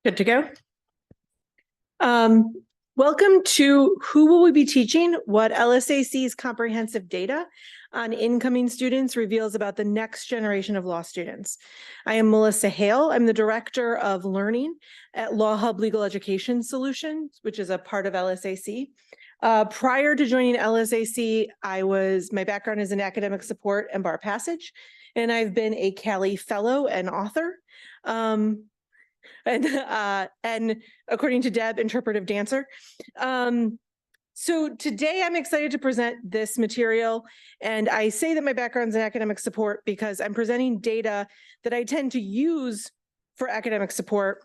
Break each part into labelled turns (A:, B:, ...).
A: Good to go. Welcome to Who Will We Be Teaching? What LSAC's comprehensive data on incoming students reveals about the next generation of law students. I am Melissa Hale. I'm the Director of Learning at Law Hub Legal Education Solutions, which is a part of LSAC. Prior to joining LSAC, my background is in academic support and bar passage, and I've been a Cali Fellow and author. And according to Deb, interpretive dancer. So today I'm excited to present this material, and I say that my background's in academic support because I'm presenting data that I tend to use for academic support,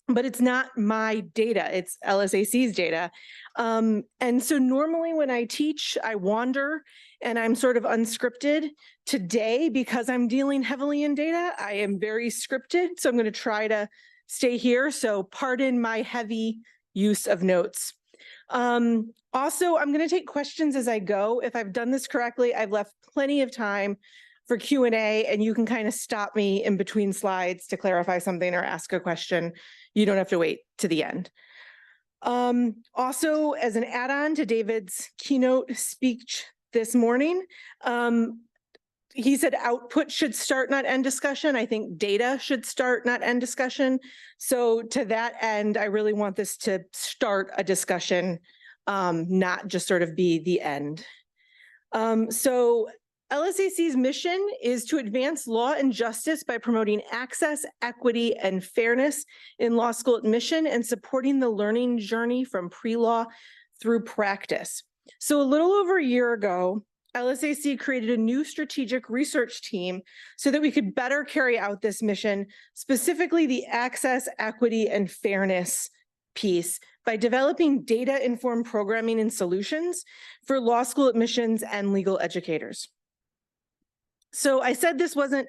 A: but it's not my data, it's LSAC's data. And so normally when I teach, I wander and I'm sort of unscripted. Today, because I'm dealing heavily in data, I am very scripted, so I'm going to try to stay here. So pardon my heavy use of notes. Also, I'm going to take questions as I go. If I've done this correctly, I've left plenty of time for Q&A, and you can kind of stop me in between slides to clarify something or ask a question. You don't have to wait to the end. Also, as an add-on to David's keynote speech this morning, he said output should start, not end discussion. I think data should start, not end discussion. So to that end, I really want this to start a discussion, not just sort of be the end. So LSAC's mission is to advance law and justice by promoting access, equity, and fairness in law school admission and supporting the learning journey from pre-law through practice. So a little over a year ago, LSAC created a new strategic research team so that we could better carry out this mission, specifically the access, equity, and fairness piece, by developing data-informed programming and solutions for law school admissions and legal educators. So I said this wasn't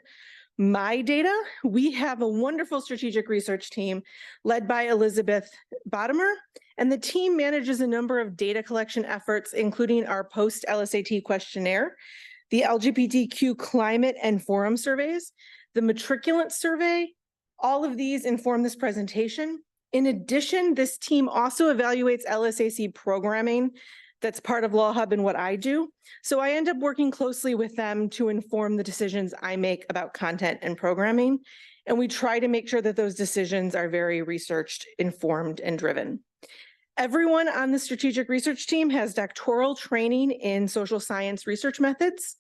A: my data. We have a wonderful strategic research team led by Elizabeth Bottomer, and the team manages a number of data collection efforts, including our post-LSAT questionnaire, the LGBTQ climate and forum surveys, the matriculant survey. All of these inform this presentation. In addition, this team also evaluates LSAC programming that's part of Law Hub and what I do. So I end up working closely with them to inform the decisions I make about content and programming. And we try to make sure that those decisions are very researched, informed, and driven. Everyone on the strategic research team has doctoral training in social science research methods.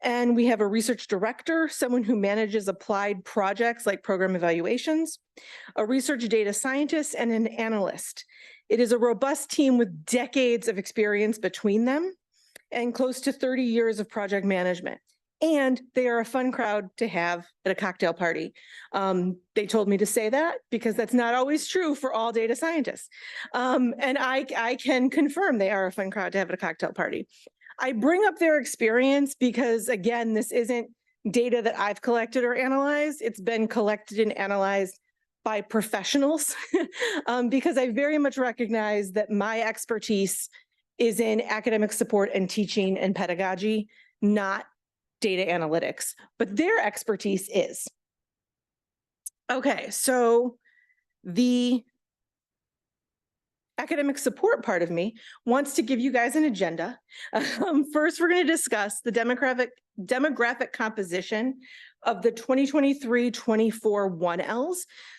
A: And we have a research director, someone who manages applied projects like program evaluations, a research data scientist, and an analyst. It is a robust team with decades of experience between them and close to 30 years of project management. And they are a fun crowd to have at a cocktail party. They told me to say that because that's not always true for all data scientists. And I can confirm they are a fun crowd to have at a cocktail party. I bring up their experience because, again, this isn't data that I've collected or analyzed. It's been collected and analyzed by professionals because I very much recognize that my expertise is in academic support and teaching and pedagogy, not data analytics, but their expertise is. Okay, so the academic support part of me wants to give you guys an agenda. First, we're going to discuss the demographic composition of the 2023-24 1Ls.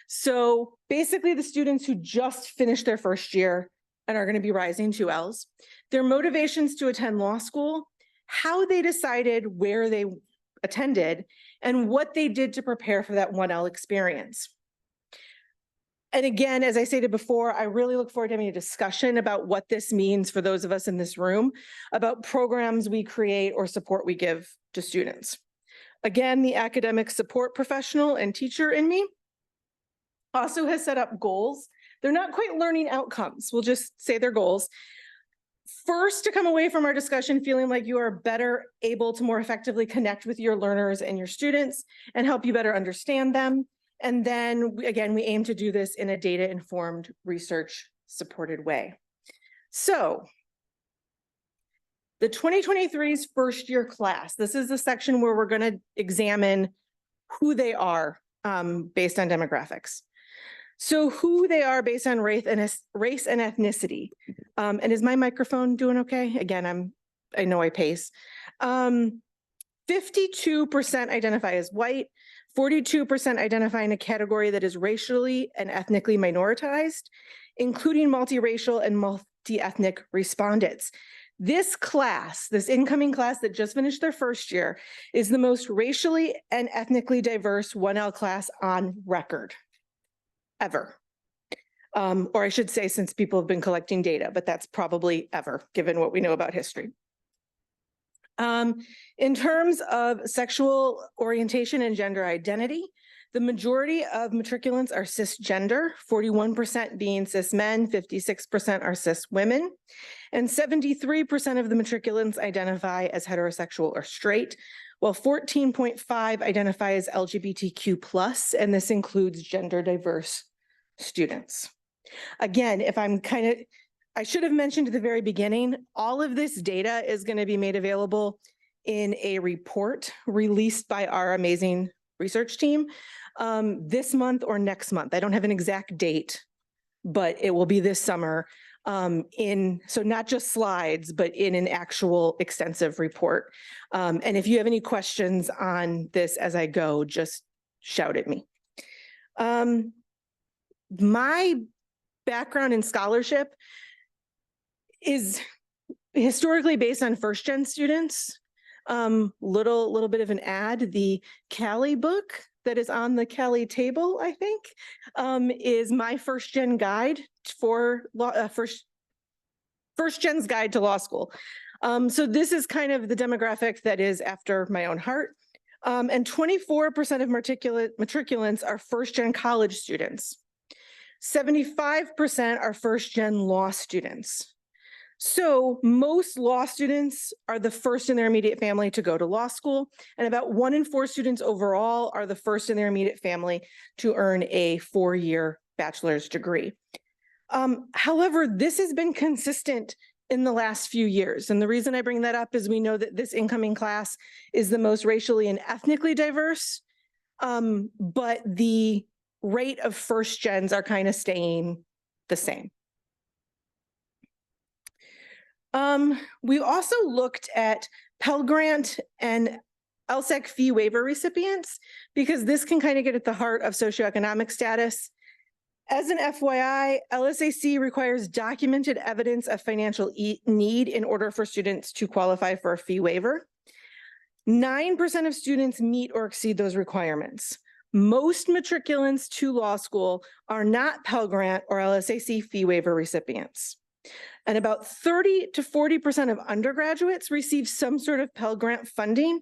A: So basically the students who just finished their first year and are going to be rising 2Ls, their motivations to attend law school, how they decided where they attended, and what they did to prepare for that 1L experience. And again, as I stated before, I really look forward to having a discussion about what this means for those of us in this room, about programs we create or support we give to students. Again, the academic support professional and teacher in me also has set up goals. They're not quite learning outcomes. We'll just say they're goals. First, to come away from our discussion feeling like you are better able to more effectively connect with your learners and your students and help you better understand them. And then again, we aim to do this in a data-informed, research-supported way. So the 2023's first year class, this is the section where we're going to examine who they are based on demographics. So who they are based on race and ethnicity. And is my microphone doing okay? Again, I know I pace. 52% identify as white, 42% identify in a category that is racially and ethnically minoritized, including multiracial and multi-ethnic respondents. This class, this incoming class that just finished their first year, is the most racially and ethnically diverse 1L class on record, ever. Or I should say, since people have been collecting data, but that's probably ever, given what we know about history. In terms of sexual orientation and gender identity, the majority of matriculants are cisgender, 41% being cis men, 56% are cis women, and 73% of the matriculants identify as heterosexual or straight, while 14.5 identify as LGBTQ+, and this includes gender diverse students. Again, I should have mentioned at the very beginning, all of this data is going to be made available in a report released by our amazing research team this month or next month. I don't have an exact date, but it will be this summer so not just slides, but in an actual extensive report. And if you have any questions on this as I go, just shout at me. My background in scholarship is historically based on first-gen students. Little bit of an ad, the Callie book that is on the Callie table, I think, is my first-gen guide for first-gen's guide to law school. So this is kind of the demographic that is after my own heart. And 24% of matriculants are first-gen college students. 75% are first-gen law students. So most law students are the first in their immediate family to go to law school, and about 1 in 4 students overall are the first in their immediate family to earn a 4-year bachelor's degree. However, this has been consistent in the last few years, and the reason I bring that up is we know that this incoming class is the most racially and ethnically diverse, but the rate of first gens are kind of staying the same. We also looked at Pell Grant and LSAC fee waiver recipients, because this can kind of get at the heart of socioeconomic status. As an FYI, LSAC requires documented evidence of financial need in order for students to qualify for a fee waiver. 9% of students meet or exceed those requirements. Most matriculants to law school are not Pell Grant or LSAC fee waiver recipients. And about 30 to 40% of undergraduates receive some sort of Pell Grant funding.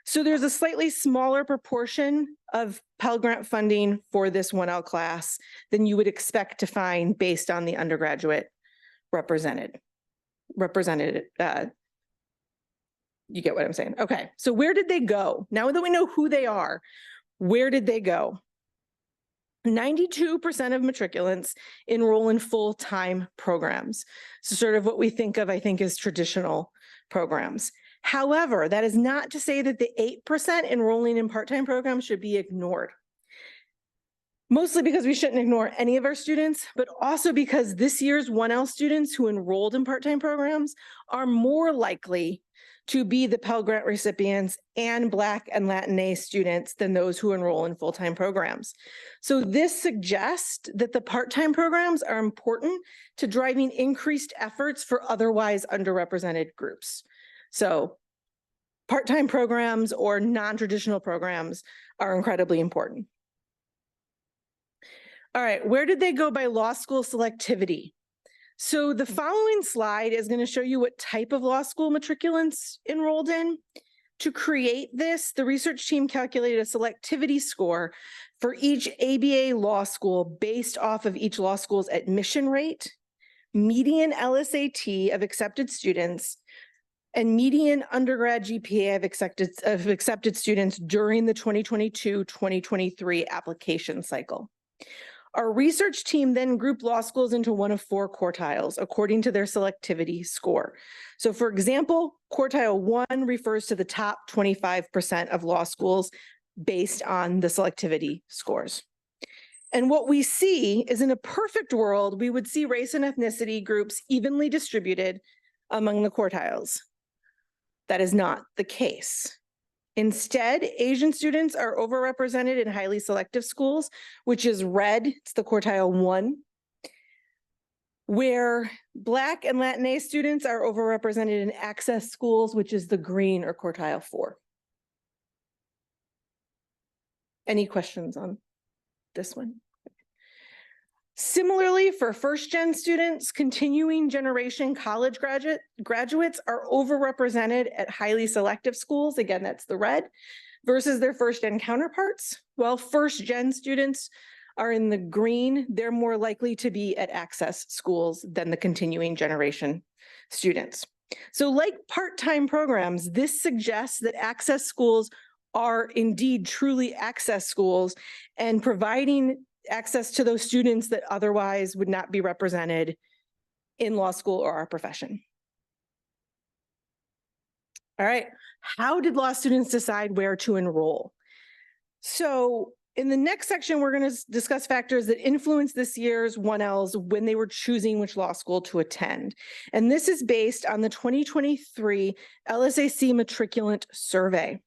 A: So there's a slightly smaller proportion of Pell Grant funding for this 1L class than you would expect to find based on the undergraduate represented. You get what I'm saying? Okay, so where did they go? Now that we know who they are, where did they go? 92% of matriculants enroll in full-time programs. So sort of what we think of, I think, as traditional programs. However, that is not to say that the 8% enrolling in part-time programs should be ignored. Mostly because we shouldn't ignore any of our students, but also because this year's 1L students who enrolled in part-time programs are more likely to be the Pell Grant recipients and Black and Latinx students than those who enroll in full-time programs. So this suggests that the part-time programs are important to driving increased efforts for otherwise underrepresented groups. So part-time programs or non-traditional programs are incredibly important. All right, where did they go by law school selectivity? So the following slide is going to show you what type of law school matriculants enrolled in. To create this, the research team calculated a selectivity score for each ABA law school based off of each law school's admission rate, median LSAT of accepted students, and median undergrad GPA of accepted students during the 2022-2023 application cycle. Our research team then grouped law schools into one of 4 quartiles according to their selectivity score. So for example, quartile 1 refers to the top 25% of law schools based on the selectivity scores. And what we see is, in a perfect world, we would see race and ethnicity groups evenly distributed among the quartiles. That is not the case. Instead, Asian students are overrepresented in highly selective schools, which is red, it's the quartile 1, where Black and Latinx students are overrepresented in access schools, which is the green or quartile 4. Any questions on this one? Similarly, for first-gen students, continuing generation college graduates are overrepresented at highly selective schools, again, that's the red, versus their first-gen counterparts. While first-gen students are in the green, they're more likely to be at access schools than the continuing generation students. So like part-time programs, this suggests that access schools are indeed truly access schools and providing access to those students that otherwise would not be represented in law school or our profession. All right, how did law students decide where to enroll? So in the next section, we're going to discuss factors that influence this year's 1Ls when they were choosing which law school to attend. And this is based on the 2023 LSAC matriculant survey.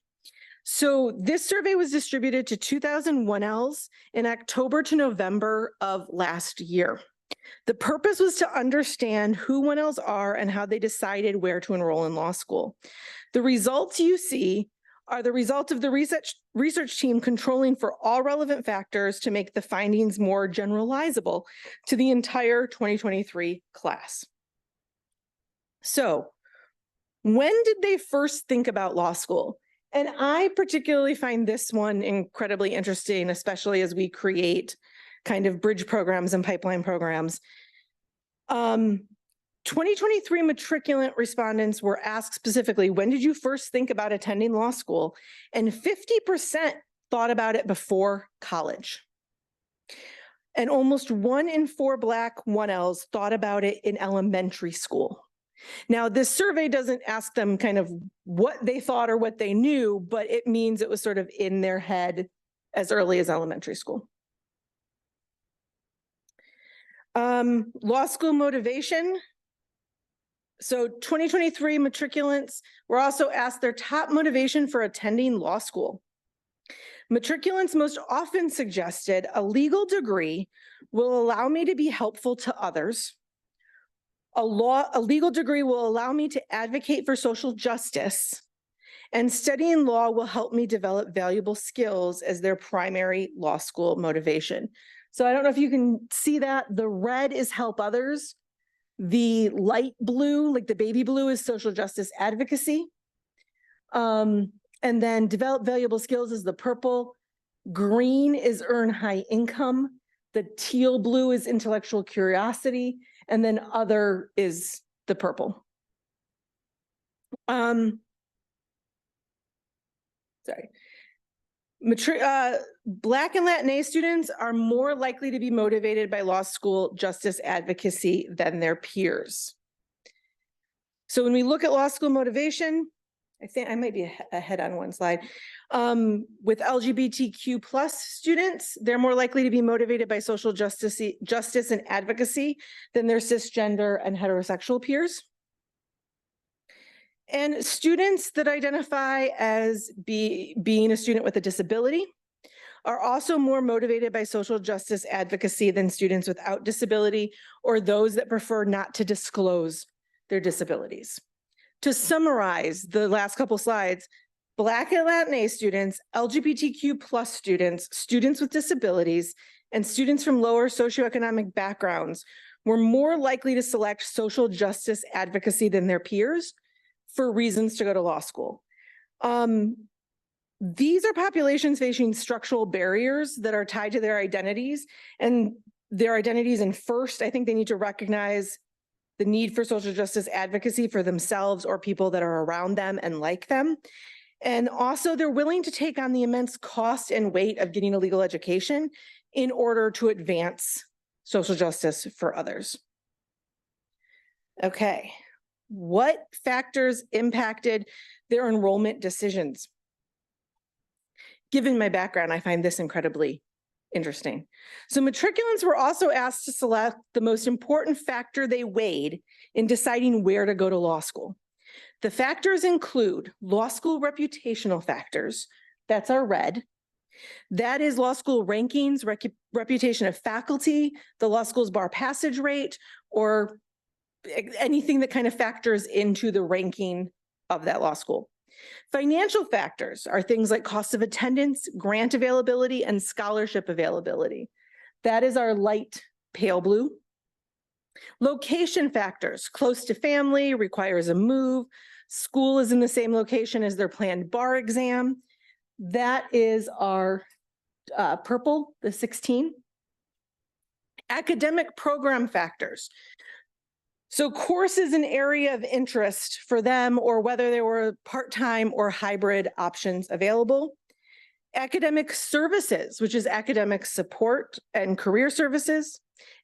A: So this survey was distributed to 2001Ls in October to November of last year. The purpose was to understand who 1Ls are and how they decided where to enroll in law school. The results you see are the result of the research team controlling for all relevant factors to make the findings more generalizable to the entire 2023 class. So, when did they first think about law school? And I particularly find this one incredibly interesting, especially as we create kind of bridge programs and pipeline programs. 2023 matriculant respondents were asked specifically, when did you first think about attending law school? And 50% thought about it before college. And almost 1 in 4 Black 1Ls thought about it in elementary school. Now, this survey doesn't ask them kind of what they thought or what they knew, but it means it was sort of in their head as early as elementary school. Law school motivation. So 2023 matriculants were also asked their top motivation for attending law school. Matriculants most often suggested a legal degree will allow me to be helpful to others. A legal degree will allow me to advocate for social justice, and studying law will help me develop valuable skills as their primary law school motivation. So I don't know if you can see that. The red is help others. The light blue, like the baby blue, is social justice advocacy. And then develop valuable skills is the purple. Green is earn high income. The teal blue is intellectual curiosity. And then other is the purple. Sorry. Black and Latinx students are more likely to be motivated by law school justice advocacy than their peers. So when we look at law school motivation, I think I might be ahead on one slide. With LGBTQ plus students, they're more likely to be motivated by social justice and advocacy than their cisgender and heterosexual peers. And students that identify as being a student with a disability are also more motivated by social justice advocacy than students without disability or those that prefer not to disclose their disabilities. To summarize the last couple slides, Black and Latinx students, LGBTQ plus students, students with disabilities, and students from lower socioeconomic backgrounds were more likely to select social justice advocacy than their peers for reasons to go to law school. These are populations facing structural barriers that are tied to their identities, and their identities. And first, I think they need to recognize the need for social justice advocacy for themselves or people that are around them and like them. And also, they're willing to take on the immense cost and weight of getting a legal education in order to advance social justice for others. Okay, what factors impacted their enrollment decisions? Given my background, I find this incredibly Interesting. So matriculants were also asked to select the most important factor they weighed in deciding where to go to law school. The factors include law school reputational factors. That's our red. That is law school rankings, reputation of faculty, the law school's bar passage rate, or anything that kind of factors into the ranking of that law school. Financial factors are things like cost of attendance, grant availability, and scholarship availability. That is our light pale blue. Location factors, close to family, requires a move, school is in the same location as their planned bar exam. That is our purple, the 16. Academic program factors. So course is an area of interest for them, or whether there were part-time or hybrid options available. Academic services, which is academic support and career services,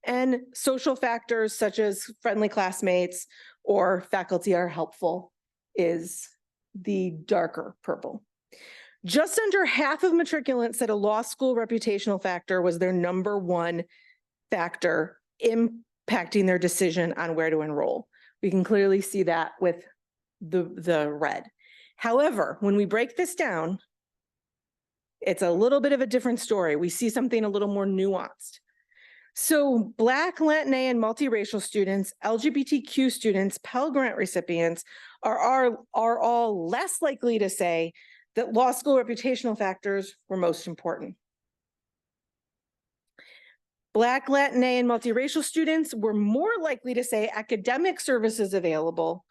A: and social factors such as friendly classmates or faculty are helpful is the darker purple. Just under half of matriculants said a law school reputational factor was their number one factor impacting their decision on where to enroll. We can clearly see that with the red. However, when we break this down, it's a little bit of a different story. We see something a little more nuanced. So Black, Latina, and multiracial students, LGBTQ students, Pell Grant recipients are all less likely to say that law school reputational factors were most important. Black, Latina, and multiracial students were more likely to say academic services available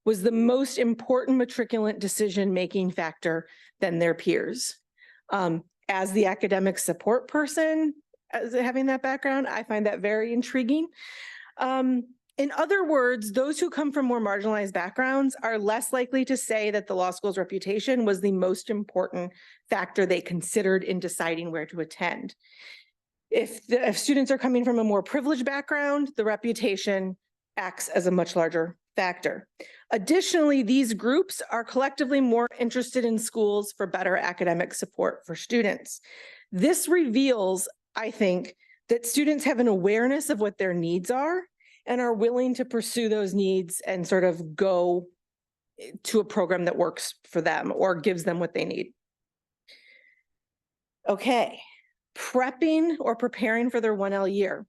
A: was the most important matriculant decision-making factor than their peers. As the academic support person, as having that background, I find that very intriguing. In other words, those who come from more marginalized backgrounds are less likely to say that the law school's reputation was the most important factor they considered in deciding where to attend. If students are coming from a more privileged background, the reputation acts as a much larger factor. Additionally, these groups are collectively more interested in schools for better academic support for students. This reveals, I think, that students have an awareness of what their needs are and are willing to pursue those needs and sort of go to a program that works for them or gives them what they need. Okay, prepping or preparing for their 1L year.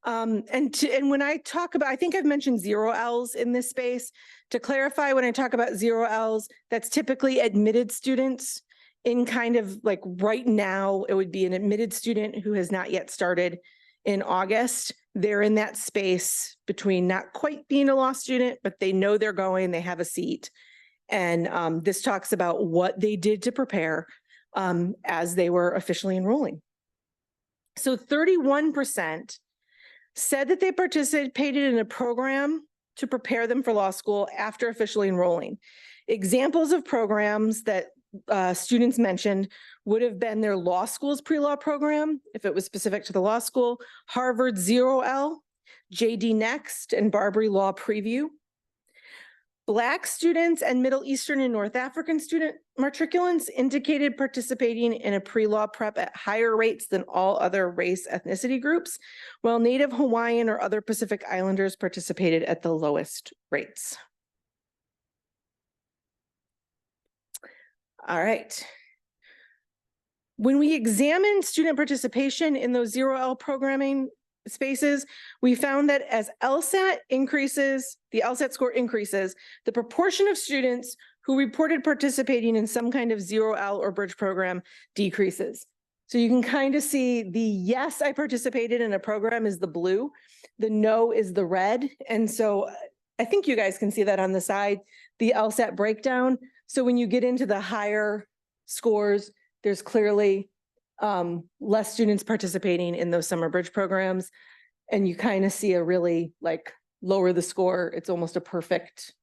A: And when I talk about, I think I've mentioned 0Ls in this space. To clarify, when I talk about 0Ls, that's typically admitted students in kind of like right now, it would be an admitted student who has not yet started in August. They're in that space between not quite being a law student, but they know they're going, they have a seat. And this talks about what they did to prepare as they were officially enrolling. So 31% said that they participated in a program to prepare them for law school after officially enrolling. Examples of programs that students mentioned would have been their law school's pre-law program, if it was specific to the law school, Harvard 0L, JD Next, and Barbary Law Preview. Black students and Middle Eastern and North African student matriculants indicated participating in a pre-law prep at higher rates than all other race ethnicity groups, while Native Hawaiian or other Pacific Islanders participated at the lowest rates. All right. When we examined student participation in those 0L programming spaces, we found that as LSAT increases, the LSAT score increases, the proportion of students who reported participating in some kind of 0L or bridge program decreases. So you can kind of see the yes, I participated in a program is the blue, the no is the red. And so I think you guys can see that on the side, the LSAT breakdown. So when you get into the higher scores, there's clearly less students participating in those summer bridge programs. And you kind of see a really like lower the score. It's almost a perfect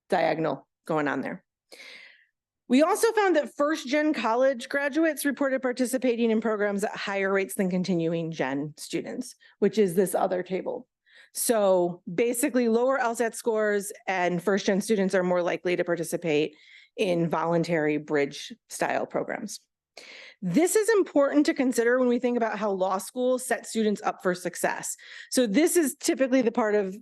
A: diagonal going on there. We also found that first-gen college graduates reported participating in programs at higher rates than continuing gen students, which is this other table. So basically lower LSAT scores and first-gen students are more likely to participate in voluntary bridge style programs. This is important to consider when we think about how law school sets students up for success. So this is typically the part of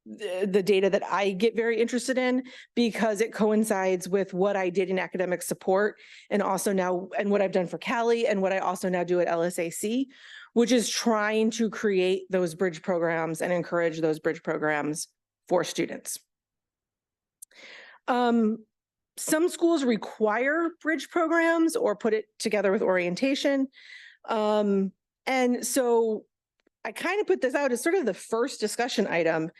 A: the data that I get very interested in, because it coincides with what I did in academic support, and also now, and what I've done for Cali, and what I also now do at LSAC, which is trying to create those bridge programs and encourage those bridge programs for students. Some schools require bridge programs or put it together with orientation. And so I kind of put this out as sort of the first discussion item.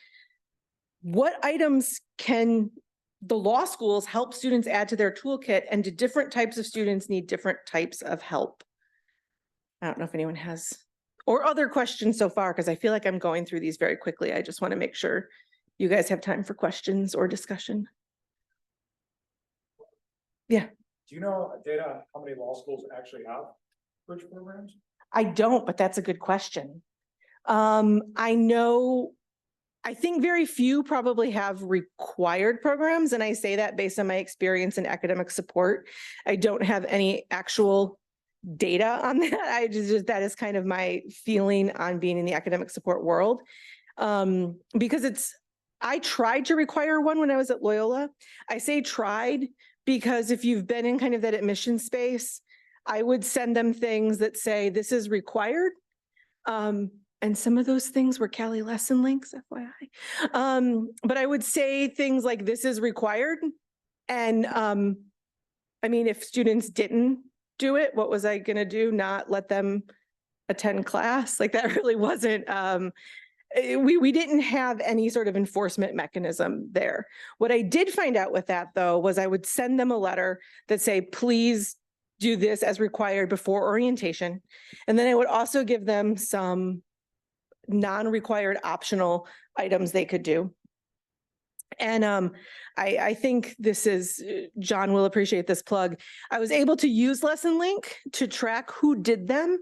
A: What items can the law schools help students add to their toolkit, and do different types of students need different types of help? I don't know if anyone has, or other questions so far, because I feel like I'm going through these very quickly. I just want to make sure you guys have time for questions or discussion. Yeah.
B: Do you know data on how many law schools actually have bridge programs?
A: I don't, but that's a good question. I think very few probably have required programs, and I say that based on my experience in academic support. I don't have any actual data on that. That is kind of my feeling on being in the academic support world. Because I tried to require one when I was at Loyola. I say tried because if you've been in kind of that admission space, I would send them things that say this is required. And some of those things were Cali lesson links, FYI. But I would say things like this is required. And I mean, if students didn't do it, what was I going to do? Not let them attend class? Like that really wasn't, we didn't have any sort of enforcement mechanism there. What I did find out with that, though, was I would send them a letter that say, please do this as required before orientation. And then I would also give them some non-required optional items they could do. And I think this is, John will appreciate this plug. I was able to use Lesson Link to track who did them.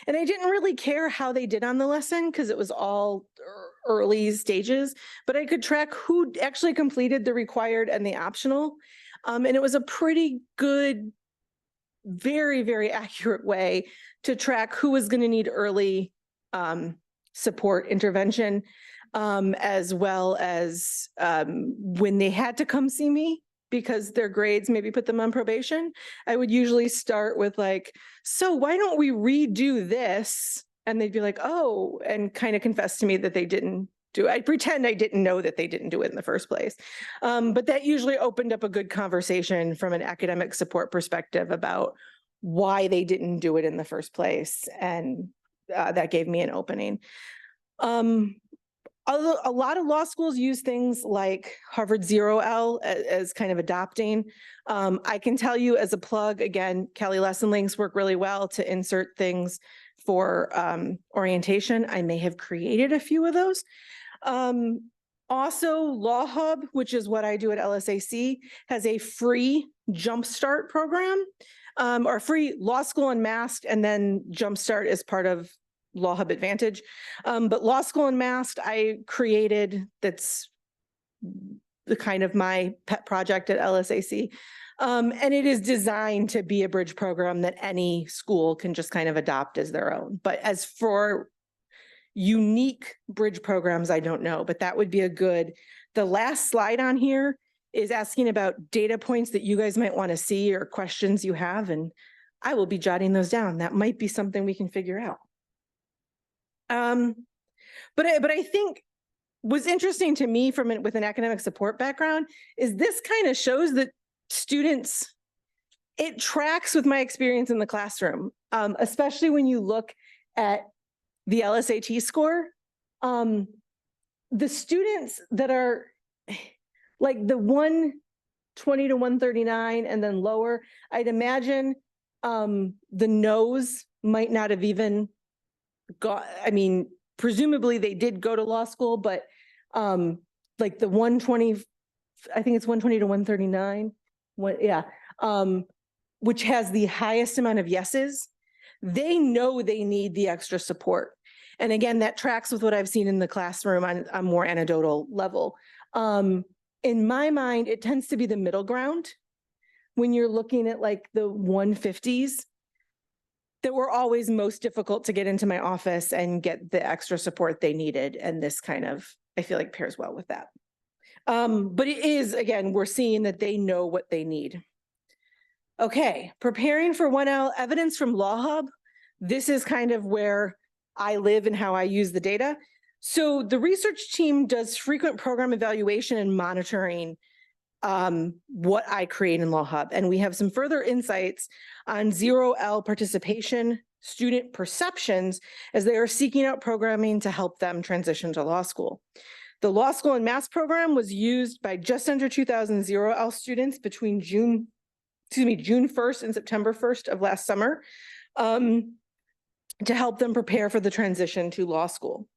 A: And I didn't really care how they did on the lesson because it was all early stages, but I could track who actually completed the required and the optional. And it was a pretty good, very, very accurate way to track who was going to need early support intervention, as well as when they had to come see me because their grades maybe put them on probation. I would usually start with like, so why don't we redo this? And they'd be like, oh, and kind of confess to me that they didn't do it. I pretend I didn't know that they didn't do it in the first place. But that usually opened up a good conversation from an academic support perspective about why they didn't do it in the first place. And that gave me an opening. A lot of law schools use things like Harvard 0L as kind of adopting. I can tell you as a plug, again, Cali lesson links work really well to insert things for orientation. I may have created a few of those. Also, Law Hub, which is what I do at LSAC, has a free Jumpstart program, or free Law School Unmasked, and then Jumpstart is part of Law Hub Advantage. But Law School Unmasked, I created, that's the kind of my pet project at LSAC. And it is designed to be a bridge program that any school can just kind of adopt as their own. But as for unique bridge programs, I don't know, but that would be a good, the last slide on here is asking about data points that you guys might want to see or questions you have, and I will be jotting those down. That might be something we can figure out. But I think what's interesting to me with an academic support background is this kind of shows that students, it tracks with my experience in the classroom, especially when you look at the LSAT score. The students that are like the 120 to 139 and then lower, I'd imagine the no's might not have even got, I mean, presumably they did go to law school, but like the 120, I think it's 120 to 139, which has the highest amount of yeses, they know they need the extra support. And again, that tracks with what I've seen in the classroom on a more anecdotal level. In my mind, it tends to be the middle ground when you're looking at like the 150s. that were always most difficult to get into my office and get the extra support they needed. And this kind of, I feel like, pairs well with that. But it is, again, we're seeing that they know what they need. Okay, preparing for 1L evidence from Law Hub. This is kind of where I live and how I use the data. So the research team does frequent program evaluation and monitoring what I create in Law Hub. And we have some further insights on 0L participation, student perceptions, as they are seeking out programming to help them transition to law school. The law school and mass program was used by just under 2,000 0L students between June 1st and September 1st of last summer to help them prepare for the transition to law school.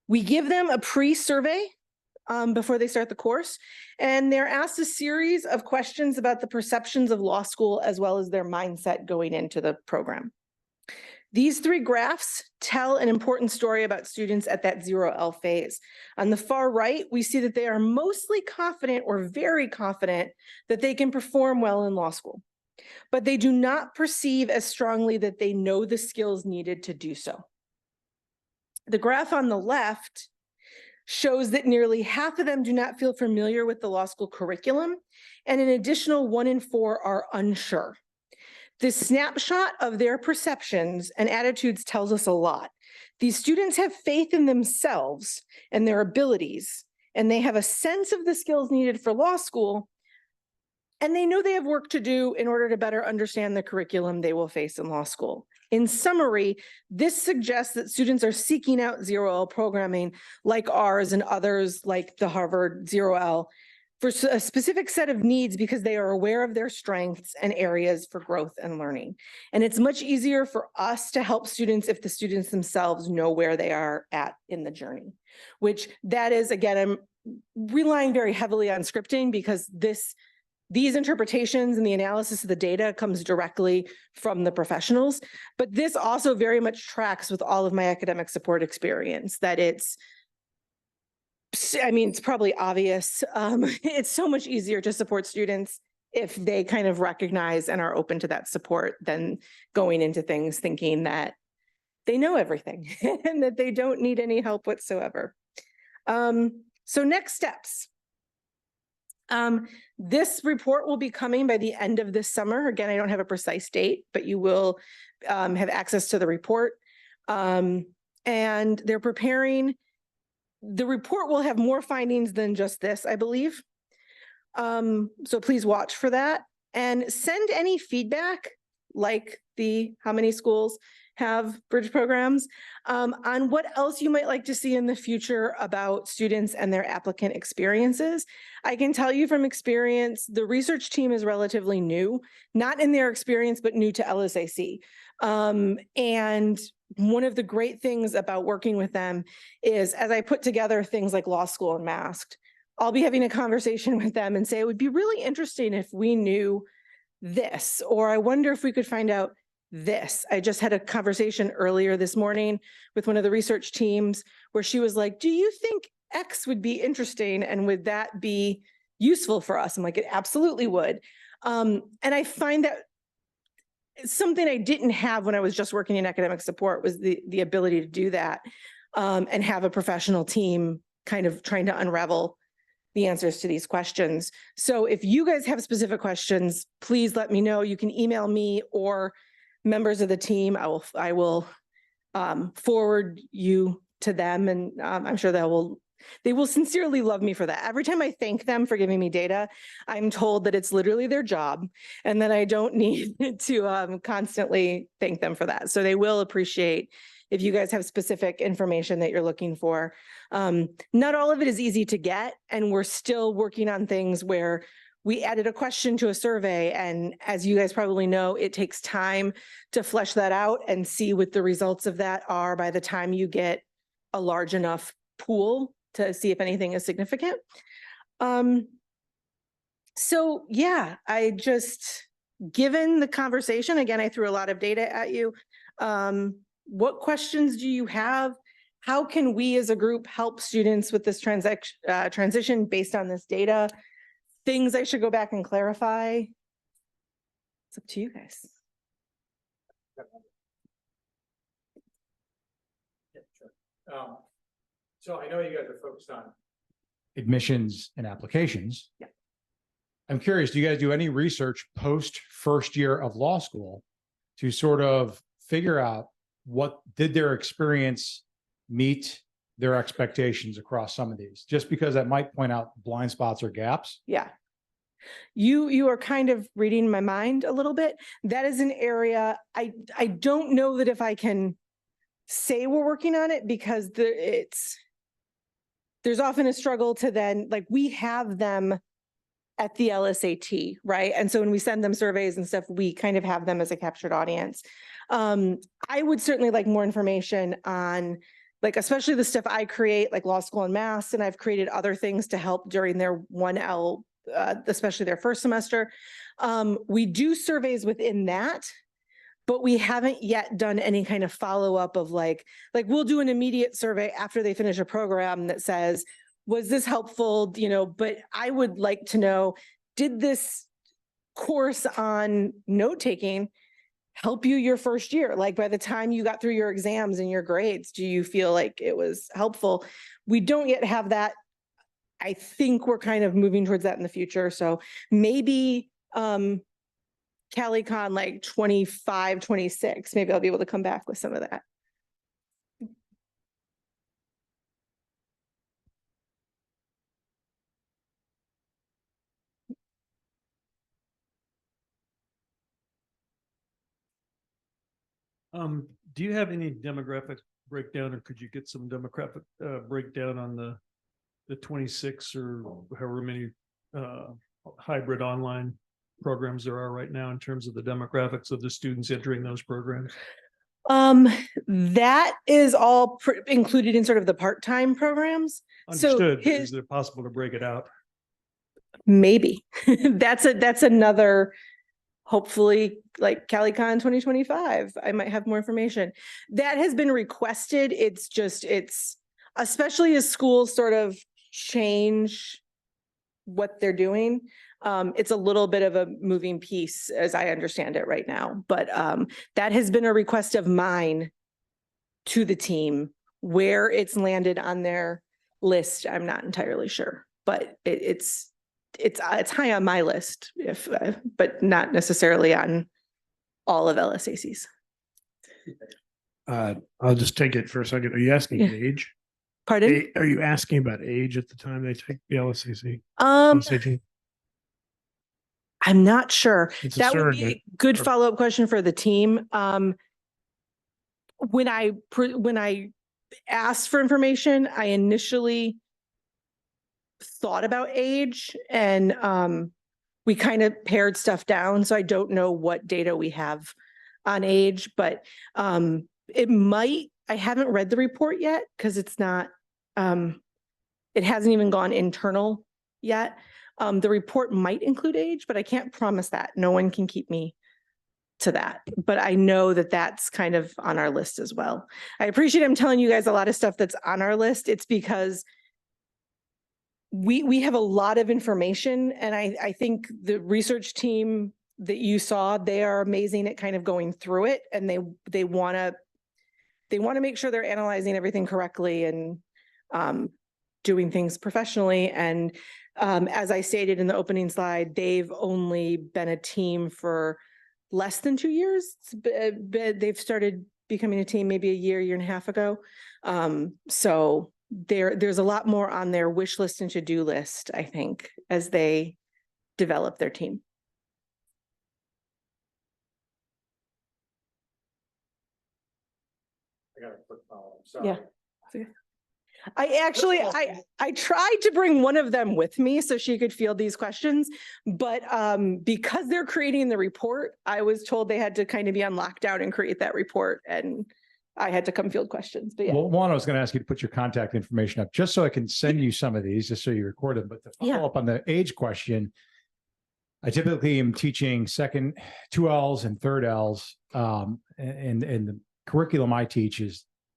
A: We give them a pre-survey before they start the course, and they're asked a series of questions about the perceptions of law school as well as their mindset going into the program. These 3 graphs tell an important story about students at that 0L phase. On the far right, we see that they are mostly confident or very confident that they can perform well in law school, but they do not perceive as strongly that they know the skills needed to do so. The graph on the left shows that nearly half of them do not feel familiar with the law school curriculum, and an additional 1 in 4 are unsure. This snapshot of their perceptions and attitudes tells us a lot. These students have faith in themselves and their abilities, and they have a sense of the skills needed for law school, and they know they have work to do in order to better understand the curriculum they will face in law school. In summary, this suggests that students are seeking out 0L programming like ours and others like the Harvard 0L for a specific set of needs because they are aware of their strengths and areas for growth and learning. And it's much easier for us to help students if the students themselves know where they are at in the journey, which that is, again, I'm relying very heavily on scripting because these interpretations and the analysis of the data comes directly from the professionals. But this also very much tracks with all of my academic support experience that it's probably obvious. It's so much easier to support students if they kind of recognize and are open to that support than going into things thinking that they know everything and that they don't need any help whatsoever. So next steps. This report will be coming by the end of this summer. Again, I don't have a precise date, but you will have access to the report. And they're preparing. The report will have more findings than just this, I believe. So please watch for that and send any feedback, like how many schools have bridge programs, on what else you might like to see in the future about students and their applicant experiences. I can tell you from experience, the research team is relatively new, not in their experience, but new to LSAC. And one of the great things about working with them is as I put together things like law school and masked, I'll be having a conversation with them and say, it would be really interesting if we knew this, or I wonder if we could find out this. I just had a conversation earlier this morning with one of the research teams where she was like, do you think X would be interesting? And would that be useful for us? I'm like, it absolutely would. And I find that something I didn't have when I was just working in academic support was the ability to do that and have a professional team kind of trying to unravel the answers to these questions. So if you guys have specific questions, please let me know. You can email me or members of the team. I will forward you to them, and I'm sure they will sincerely love me for that. Every time I thank them for giving me data, I'm told that it's literally their job and that I don't need to constantly thank them for that. So they will appreciate if you guys have specific information that you're looking for. Not all of it is easy to get, and we're still working on things where we added a question to a survey, and as you guys probably know, it takes time to flesh that out and see what the results of that are by the time you get a large enough pool to see if anything is significant. So yeah, given the conversation, again, I threw a lot of data at you. What questions do you have? How can we as a group help students with this transition based on this data? Things I should go back and clarify? It's up to you guys.
B: So I know you guys are focused on
C: admissions and applications.
A: Yeah.
C: I'm curious, do you guys do any research post first year of law school to sort of figure out what did their experience meet their expectations across some of these? Just because that might point out blind spots or gaps.
A: Yeah. You are kind of reading my mind a little bit. That is an area I don't know that if I can say we're working on it, because there's often a struggle to then, like, we have them at the LSAT, right? And so when we send them surveys and stuff, we kind of have them as a captured audience. I would certainly like more information on, like, especially the stuff I create, like law school and mass, and I've created other things to help during their 1L, especially their first semester. We do surveys within that, but we haven't yet done any kind of follow-up of like we'll do an immediate survey after they finish a program that says, was this helpful? You know, but I would like to know, did this course on note-taking help you your first year? Like, by the time you got through your exams and your grades, do you feel like it was helpful? We don't yet have that. I think we're kind of moving towards that in the future. So maybe CaliCon like 25, 26, maybe I'll be able to come back with some of that.
D: Do you have any demographic breakdown, or could you get some demographic breakdown on the 26 or however many hybrid online programs there are right now in terms of the demographics of the students entering those programs?
A: That is all included in sort of the part-time programs.
D: Understood.
A: So
D: Is it possible to break it out?
A: maybe that's another, hopefully, like CaliCon 2025, I might have more information. That has been requested. It's especially as schools sort of change what they're doing. It's a little bit of a moving piece as I understand it right now, but that has been a request of mine to the team. Where it's landed on their list, I'm not entirely sure, but it's high on my list, but not necessarily on all of LSAC's.
E: I'll just take it for a second. Are you asking age?
A: Pardon?
E: Are you asking about age at the time they take the LSAC?
A: I'm not sure.
E: It's a
A: That would be
E: surrogate.
A: a good follow-up question for the team. When I asked for information, I initially thought about age, and we kind of pared stuff down. So I don't know what data we have on age, but it might. I haven't read the report yet because it's not. It hasn't even gone internal yet. The report might include age, but I can't promise that. No one can keep me to that. But I know that that's kind of on our list as well. I appreciate I'm telling you guys a lot of stuff that's on our list. It's because we have a lot of information, and I think the research team that you saw, they are amazing at kind of going through it, and they want to make sure they're analyzing everything correctly and doing things professionally. And as I stated in the opening slide, they've only been a team for less than 2 years. They've started becoming a team maybe a year and a half ago. So there's a lot more on their wish list and to-do list, I think, as they develop their team.
B: I got a quick follow-up. Sorry.
A: Yeah. I tried to bring one of them with me so she could field these questions, but because they're creating the report, I was told they had to kind of be on lockdown and create that report, and I had to come field questions. But yeah.
C: Well, one, I was going to ask you to put your contact information up just so I can send you some of these, just so you record them. But to follow up on the age question, I typically am teaching second 2Ls and third Ls, and the curriculum I teach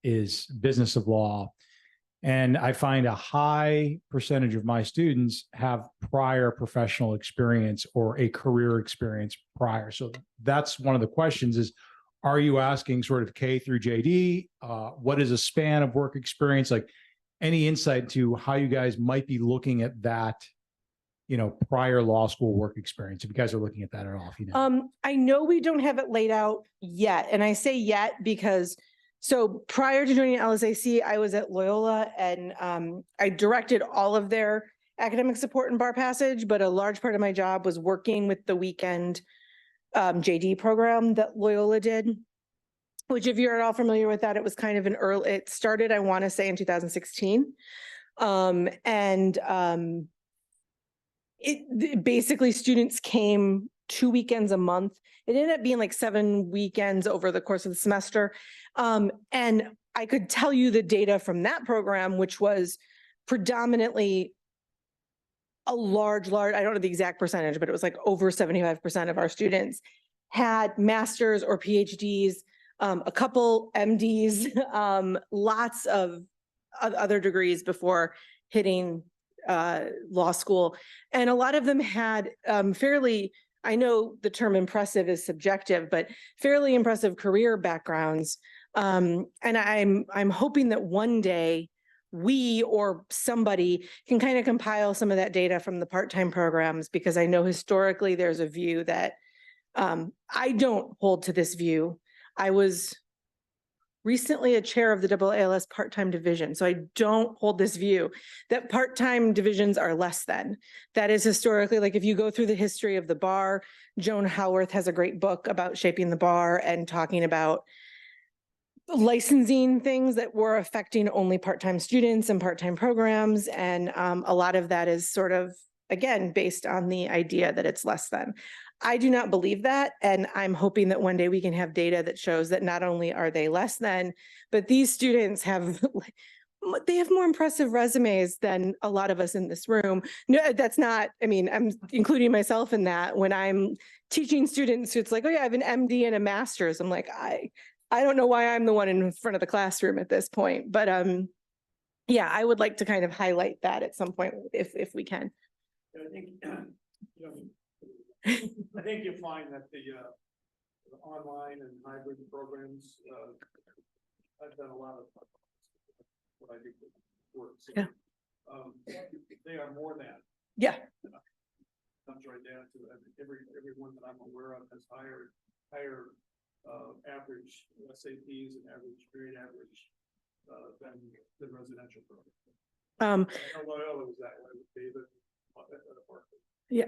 C: is business of law. And I find a high percentage of my students have prior professional experience or a career experience prior. So that's one of the questions is, are you asking sort of K through JD? What is a span of work experience? Like any insight to how you guys might be looking at that, prior law school work experience, if you guys are looking at that at all,
A: I know we don't have it laid out yet. And I say yet because so prior to joining LSAC, I was at Loyola and I directed all of their academic support and bar passage, but a large part of my job was working with the weekend JD program that Loyola did, which if you're at all familiar with that, it was kind of it started, I want to say in 2016. Basically students came 2 weekends a month. It ended up being like 7 weekends over the course of the semester. And I could tell you the data from that program, which was predominantly a large, I don't know the exact percentage, but it was like over 75% of our students had masters or PhDs, a couple MDs, lots of other degrees before hitting law school. And a lot of them had fairly, I know the term impressive is subjective, but fairly impressive career backgrounds. And I'm hoping that one day we or somebody can kind of compile some of that data from the part-time programs, because I know historically there's a view that I don't hold to this view. I was recently a chair of the AALS part-time division, so I don't hold this view that part-time divisions are less than. That is historically, like if you go through the history of the bar, Joan Howarth has a great book about shaping the bar and talking about licensing things that were affecting only part-time students and part-time programs. And a lot of that is sort of, again, based on the idea that it's less than. I do not believe that. And I'm hoping that one day we can have data that shows that not only are they less than, but these students they have more impressive resumes than a lot of us in this room. No, that's not, I mean, I'm including myself in that. When I'm teaching students, it's like, oh yeah, I have an MD and a master's. I'm like, I don't know why I'm the one in front of the classroom at this point, but yeah, I would like to kind of highlight that at some point if we can.
B: I think, I think you'll find that the online and hybrid programs, I've done a lot of what I do for work. So,
A: Yeah.
B: They are more than.
A: Yeah.
B: Comes right down to everyone that I'm aware of has higher average SATs and average grade average than residential programs. I know Loyola was that way with David.
A: Yeah.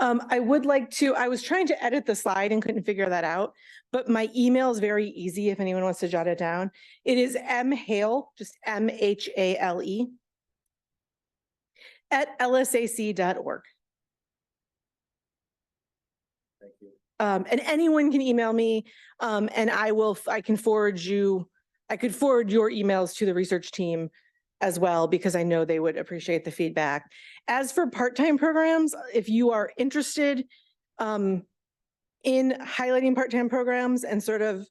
A: I would like to, I was trying to edit the slide and couldn't figure that out, but my email is very easy if anyone wants to jot it down. It is mhale, just MHALE @lsac.org.
B: Thank you.
A: And anyone can email me, and I can forward you, I could forward your emails to the research team as well, because I know they would appreciate the feedback. As for part-time programs, if you are interested in highlighting part-time programs and sort of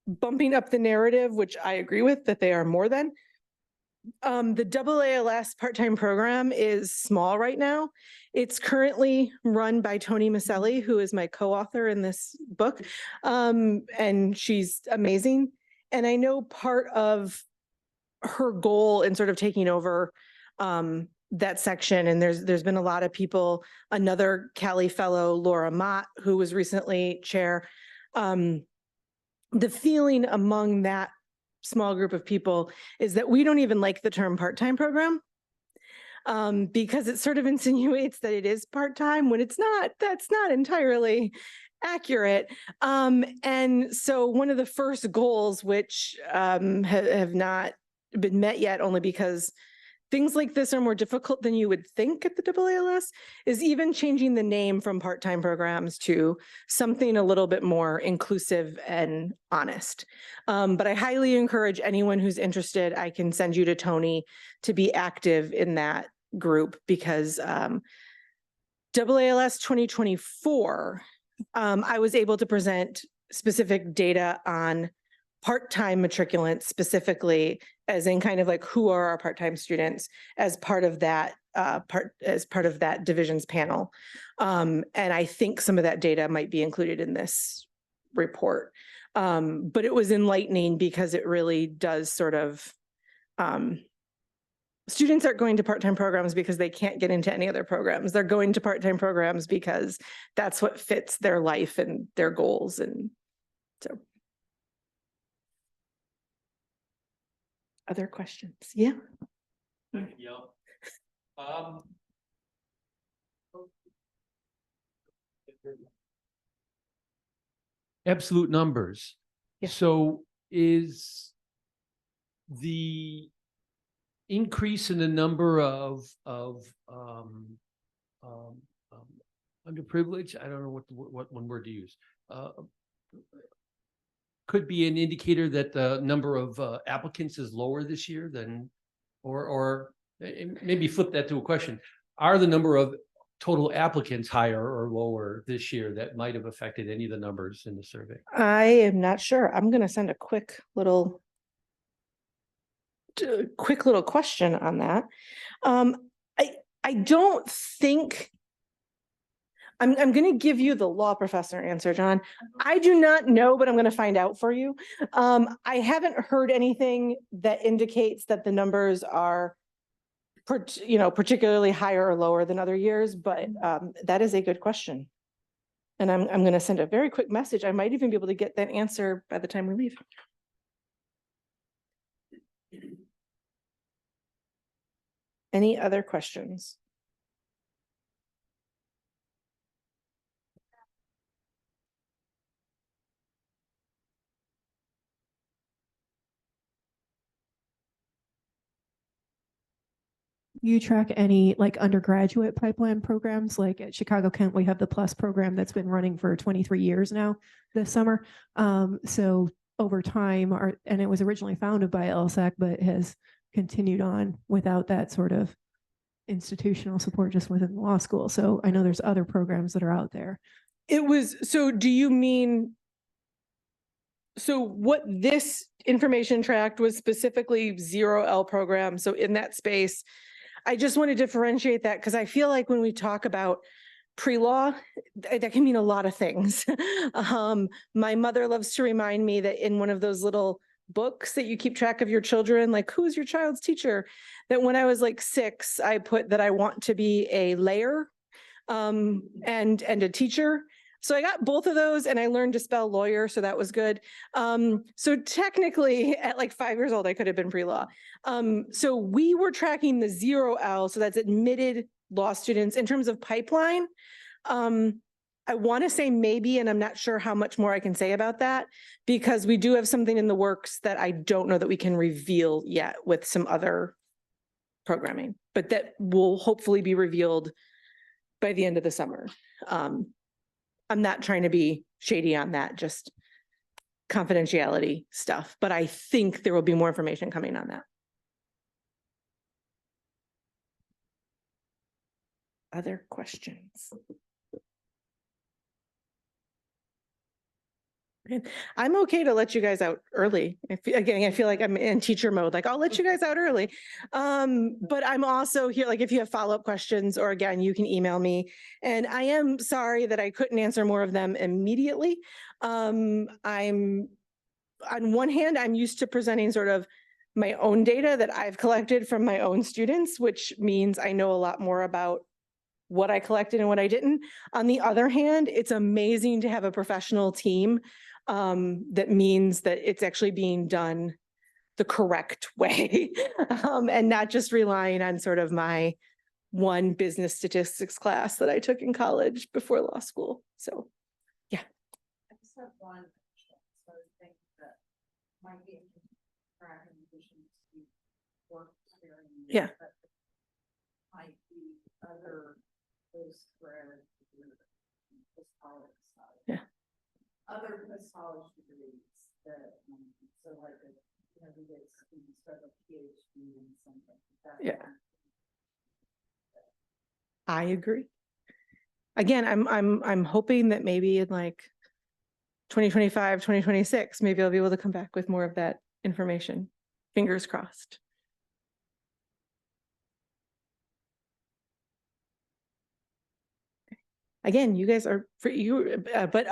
A: bumping up the narrative, which I agree with that they are more than, the AALS part-time program is small right now. It's currently run by Toni Maselli, who is my co-author in this book, and she's amazing. And I know part of her goal in sort of taking over that section, and there's been a lot of people, another Cali fellow, Laura Mott, who was recently chair, the feeling among that small group of people is that we don't even like the term part-time program, because it sort of insinuates that it is part-time when it's not. That's not entirely accurate. And so one of the first goals, which have not been met yet, only because things like this are more difficult than you would think at the AALS, is even changing the name from part-time programs to something a little bit more inclusive and honest. But I highly encourage anyone who's interested, I can send you to Toni to be active in that group, because AALS 2024, I was able to present specific data on part-time matriculants specifically, as in kind of like who are our part-time students as part of that division's panel. And I think some of that data might be included in this report. But it was enlightening because it really does sort of, students aren't going to part-time programs because they can't get into any other programs. They're going to part-time programs because that's what fits their life and their goals. And so. Other questions? Yeah.
F: Yeah. Absolute numbers.
A: Yeah.
F: So is the increase in the number of underprivileged, I don't know what one word to use, could be an indicator that the number of applicants is lower this year than, or maybe flip that to a question. Are the number of total applicants higher or lower this year that might have affected any of the numbers in the survey?
A: I am not sure. I'm going to send a quick little question on that. I don't think I'm going to give you the law professor answer, John. I do not know, but I'm going to find out for you. I haven't heard anything that indicates that the numbers are, particularly higher or lower than other years, but that is a good question. And I'm going to send a very quick message. I might even be able to get that answer by the time we leave. Any other questions?
G: You track any like undergraduate pipeline programs? Like at Chicago Kent, we have the Plus program that's been running for 23 years now this summer. So over time, and it was originally founded by LSAC, but has continued on without that sort of institutional support just within the law school. So I know there's other programs that are out there.
A: So do you mean, so what this information tracked was specifically 0L program. So in that space, I just want to differentiate that because I feel like when we talk about pre-law, that can mean a lot of things. My mother loves to remind me that in one of those little books that you keep track of your children, like who's your child's teacher, that when I was like 6, I put that I want to be a layer and a teacher. So I got both of those and I learned to spell lawyer. So that was good. So technically at like 5 years old, I could have been pre-law. So we were tracking the 0L. So that's admitted law students in terms of pipeline. I want to say maybe, and I'm not sure how much more I can say about that because we do have something in the works that I don't know that we can reveal yet with some other programming, but that will hopefully be revealed by the end of the summer. I'm not trying to be shady on that, just confidentiality stuff, but I think there will be more information coming on that. Other questions? I'm okay to let you guys out early. Again, I feel like I'm in teacher mode, like I'll let you guys out early. But I'm also here, like if you have follow-up questions or again, you can email me. And I am sorry that I couldn't answer more of them immediately. On one hand, I'm used to presenting sort of my own data that I've collected from my own students, which means I know a lot more about what I collected and what I didn't. On the other hand, it's amazing to have a professional team that means that it's actually being done the correct way and not just relying on sort of my one business statistics class that I took in college before law school. So, yeah.
H: I just have one so I think that might be track in addition to work experience.
A: Yeah.
H: But might be other post-grad college side.
A: Yeah.
H: Other post-college degrees that so like we get students start a PhD in something.
A: Yeah. I agree. Again, I'm hoping that maybe in like 2025, 2026, maybe I'll be able to come back with more of that information. Fingers crossed. again, you guys are for you, but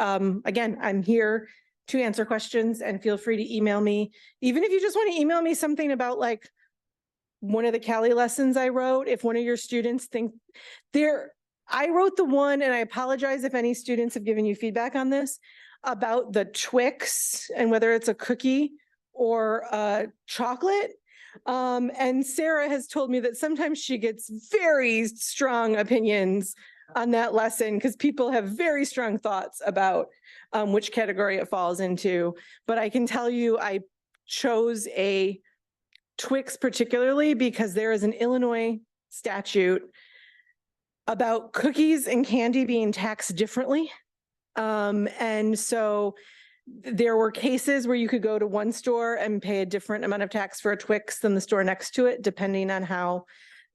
A: again, I'm here to answer questions and feel free to email me. Even if you just want to email me something about like one of the Cali lessons I wrote, if one of your students think I wrote the one, and I apologize if any students have given you feedback on this, about the Twix and whether it's a cookie or chocolate. And Sarah has told me that sometimes she gets very strong opinions on that lesson because people have very strong thoughts about which category it falls into. But I can tell you, I chose a Twix particularly because there is an Illinois statute about cookies and candy being taxed differently. And so there were cases where you could go to one store and pay a different amount of tax for a Twix than the store next to it, depending on how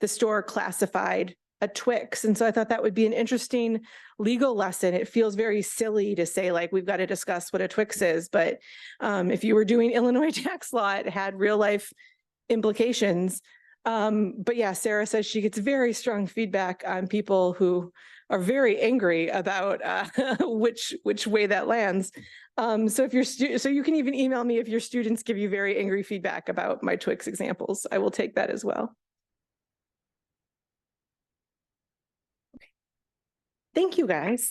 A: the store classified a Twix. And so I thought that would be an interesting legal lesson. It feels very silly to say, like, we've got to discuss what a Twix is. But if you were doing Illinois tax law, it had real life implications. But yeah, Sarah says she gets very strong feedback on people who are very angry about which way that lands. So if so you can even email me if your students give you very angry feedback about my Twix examples. I will take that as well. Thank you, guys.